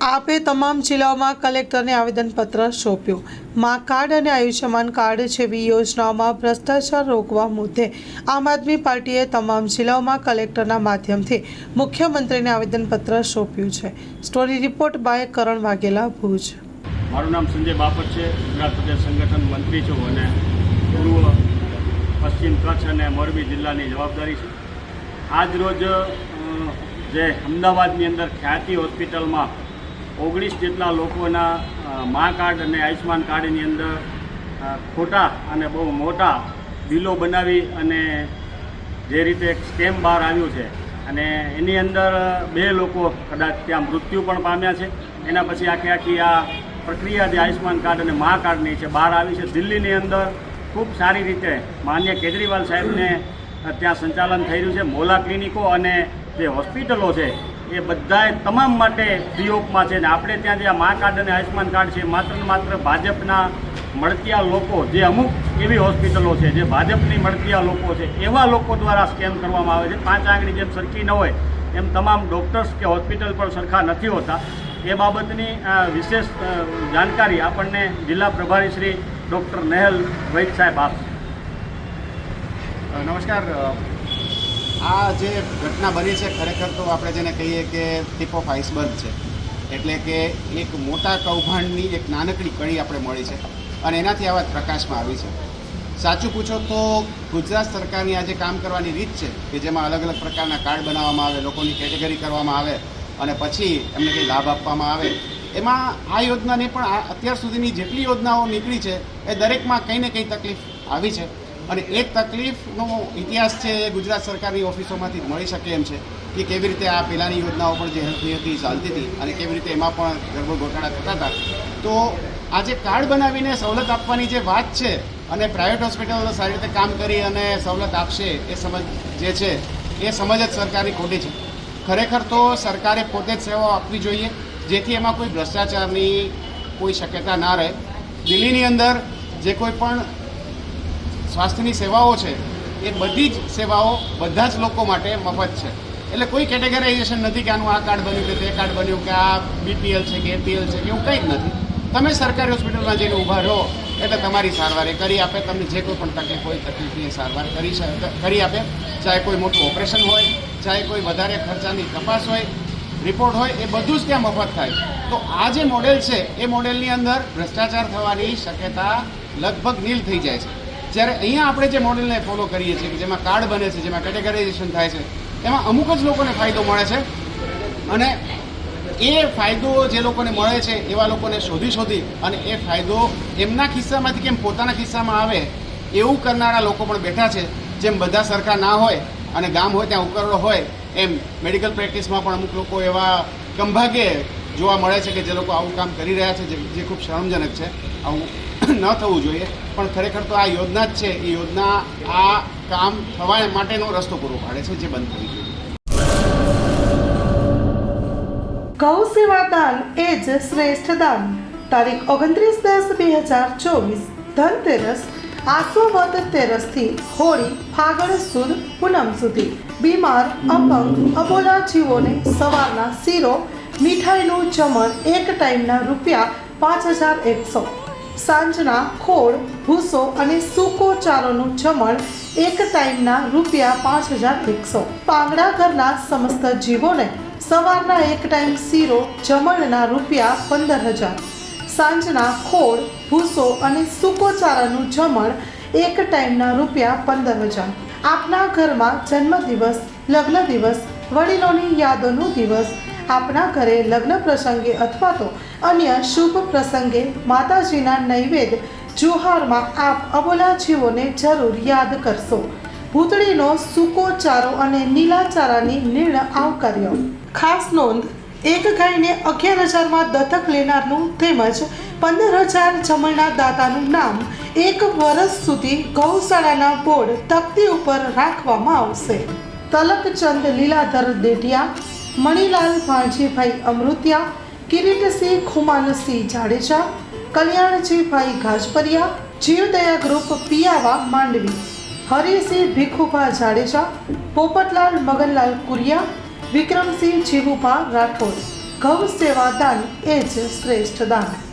આપે તમામ જિલ્લાઓમાં કલેક્ટરને આવેદનપત્ર સોંપ્યું। મા કાર્ડ અને આયુષ્યમાન કાર્ડ જેવી યોજનાઓમાં ભ્રષ્ટાચાર રોકવા મુદ્દે આમ આદમી પાર્ટીએ તમામ જિલ્લાઓમાં કલેક્ટરના માધ્યમથી મુખ્યમંત્રીને આવેદનપત્ર સોંપ્યું છે। સ્ટોરી રિપોર્ટ બાય કરણ વાઘેલા, ભુજ। મારું નામ સંજય બાપટ છે। ગુજરાત પ્રદેશ સંગઠન મંત્રી છું અને પૂર્વ પશ્ચિમ કચ્છ અને મોરબી જિલ્લાની જવાબદારી છે। આજ રોજ જે અમદાવાદની અંદર ખ્યાતિ હોસ્પિટલમાં 19 જેટલા લોકોના મા કાર્ડ અને આયુષ્યમાન કાર્ડની અંદર ખોટા અને બહુ મોટા બિલો બનાવી અને જે રીતે એક સ્કેમ બહાર આવ્યું છે અને એની અંદર 2 લોકો કદાચ ત્યાં મૃત્યુ પણ પામ્યા છે। એના પછી આખી આ પ્રક્રિયા જે આયુષ્યમાન કાર્ડ અને મા કાર્ડની છે બહાર આવી છે। દિલ્હીની અંદર ખૂબ સારી રીતે માન્ય કેજરીવાલ સાહેબને ત્યાં સંચાલન થઈ રહ્યું છે। મોલા ક્લિનિકો અને જે હોસ્પિટલો છે એ બધાએ તમામ માટે ફ્રી ઓફમાં છે ને આપણે ત્યાં જે આ મા કાર્ડ અને આયુષ્યમાન કાર્ડ છે માત્ર ને માત્ર ભાજપના મળતિયા લોકો, જે અમુક એવી હોસ્પિટલો છે જે ભાજપની મળતિયા લોકો છે એવા લોકો દ્વારા સ્કેમ કરવામાં આવે છે। 5 આંગળી જેમ સરખી ન હોય એમ તમામ ડૉક્ટર્સ કે હોસ્પિટલ પણ સરખા નથી હોતા। એ બાબતની વિશેષ જાણકારી આપણને જિલ્લા પ્રભારી શ્રી ડૉક્ટર નેહલ વૈદ સાહેબ આપશે। નમસ્કાર। આ જે ઘટના બની છે ખરેખર તો આપણે જેને કહીએ કે ટીપ ઓફ આઇસબર્ગ છે, એટલે કે એક મોટા કૌભાંડની એક નાનકડી કડી આપણે મળી છે અને એનાથી આ વાત પ્રકાશમાં આવી છે। સાચું પૂછો તો ગુજરાત સરકારની આ જે કામ કરવાની રીત છે કે જેમાં અલગ અલગ પ્રકારના કાર્ડ બનાવવામાં આવે, લોકોની કેટેગરી કરવામાં આવે અને પછી એમને કંઈ લાભ આપવામાં આવે, એમાં આ યોજનાની પણ અત્યાર સુધીની જેટલી યોજનાઓ નીકળી છે એ દરેકમાં કંઈ ને કંઈ તકલીફ આવી છે અને એ તકલીફનો ઇતિહાસ છે એ ગુજરાત સરકારની ઓફિસોમાંથી મળી શકે એમ છે કે કેવી રીતે આ પહેલાંની યોજનાઓ પણ જે હેલ્થની હતી ચાલતી હતી અને કેવી રીતે એમાં પણ ગરબડ ગોટાળા થતા હતા। તો આ જે કાર્ડ બનાવીને સવલત આપવાની જે વાત છે અને પ્રાઇવેટ હોસ્પિટલો સારી રીતે કામ કરી અને સવલત આપશે એ સમજ જે છે એ સમજ જ સરકારની ખોટી છે। ખરેખર તો સરકારે પોતે જ સેવાઓ આપવી જોઈએ જેથી એમાં કોઈ ભ્રષ્ટાચારની કોઈ શક્યતા ના રહે। દિલ્હીની અંદર જે કોઈ પણ સ્વાસ્થ્યની સેવાઓ છે એ બધી જ સેવાઓ બધા જ લોકો માટે મફત છે, એટલે કોઈ કેટેગરાઇઝેશન નથી કે આનું આ કાર્ડ બન્યું કે તે કાર્ડ બન્યું કે આ BPL છે કે APL છે કે એવું કંઈ જ નથી। તમે સરકારી હોસ્પિટલમાં જઈને ઊભા રહો એટલે તમારી સારવાર એ કરી આપે, તમને જે કોઈ પણ તકલીફ હોય તકલીફની સારવાર કરી આપે, ચાહે કોઈ મોટું ઓપરેશન હોય, ચાહે કોઈ વધારે ખર્ચાની તપાસ હોય, રિપોર્ટ હોય, એ બધું જ ત્યાં મફત થાય। તો આ જે મોડેલ છે એ મોડેલની અંદર ભ્રષ્ટાચાર થવાની શક્યતા લગભગ નીલ થઈ જાય છે। જ્યારે અહીંયા આપણે જે મોડેલને ફોલો કરીએ છીએ કે જેમાં કાર્ડ બને છે, જેમાં કેટેગરાઇઝેશન થાય છે, એમાં અમુક જ લોકોને ફાયદો મળે છે અને એ ફાયદો જે લોકોને મળે છે એવા લોકોને શોધી અને એ ફાયદો એમના ખિસ્સામાંથી કેમ પોતાના ખિસ્સામાં આવે એવું કરનારા લોકો પણ બેઠા છે। જેમ બધા સરખા ના હોય અને ગામ હોય ત્યાં ઉકરડો હોય એમ મેડિકલ પ્રેક્ટિસમાં પણ અમુક લોકો એવા કમભાગે જોવા મળે છે કે જે લોકો આવું કામ કરી રહ્યા છે જે ખૂબ શરમજનક છે। આવું ન થવું જોઈએ, પણ ખરેખર તો આ યોજના જ છે, એ યોજના આ કામ થવા માટેનો રસ્તો પૂરો પાડે છે જે બંધ થવી જોઈએ। ગૌ સેવા દાન એ જ શ્રેષ્ઠ દાન। તારીખ 29/10/2024 ધનતેરસ આસો વદ તેરસથી હોળી ફાગણ સુદ પૂનમ સુધી બીમાર, અપંગ, અબોલા જીવોને સવારના શીરો મીઠાઈનું જમણ એક ટાઈમના ₹5100, સાંજના ખોળ, ભૂસો અને સૂકો ચારોનું જમણ એક ટાઈમના ₹5100। પાંગડા ઘરના સમસ્ત જીવોને સવારના એક ટાઈમ શીરો જમણના ₹15000, સાંજના ખોળ, ભૂસો અને સૂકો ચારાનું જમણ એક ટાઈમના ₹15000। આપના ઘરમાં જન્મદિવસ, લગ્ન દિવસ, વડીલોની યાદોનો દિવસ, આપના ઘરે લગ્ન પ્રસંગે અથવા તો અન્ય શુભ પ્રસંગે માતાજીના નૈવેદ્ય જુહારમાં આપ અબોલા જીવોને જરૂર યાદ કરશો। ભૂતળીનો સૂકો ચારો અને નીલા ચારાની નિર્ણય આવકાર્ય। ખાસ નોંધ, એક ગાયને 11000માં દત્તક લેનારનું તેમજ 15000 જમણના દાતાનું નામ 1 વર્ષ સુધી ગૌશાળાના બોર્ડ તકતી ઉપર રાખવામાં આવશે। તલકચંદ લીલાધર દેઢિયા, મણિલાલ ભાણજીભાઈ અમૃતિયા, કિરીટસિંહ ખુમાનસિંહ જાડેજા, કલ્યાણજીભાઈ ગાજપરિયા, જીવદયા ગ્રુપ પિયાવા માંડવી, હરિસિંહ ભીખુભા જાડેજા, પોપટલાલ મગનલાલ કુરિયા, વિક્રમસિંહ જીવુભા રાઠોડ। ગૌ સેવા દાન એ જ શ્રેષ્ઠ દાન.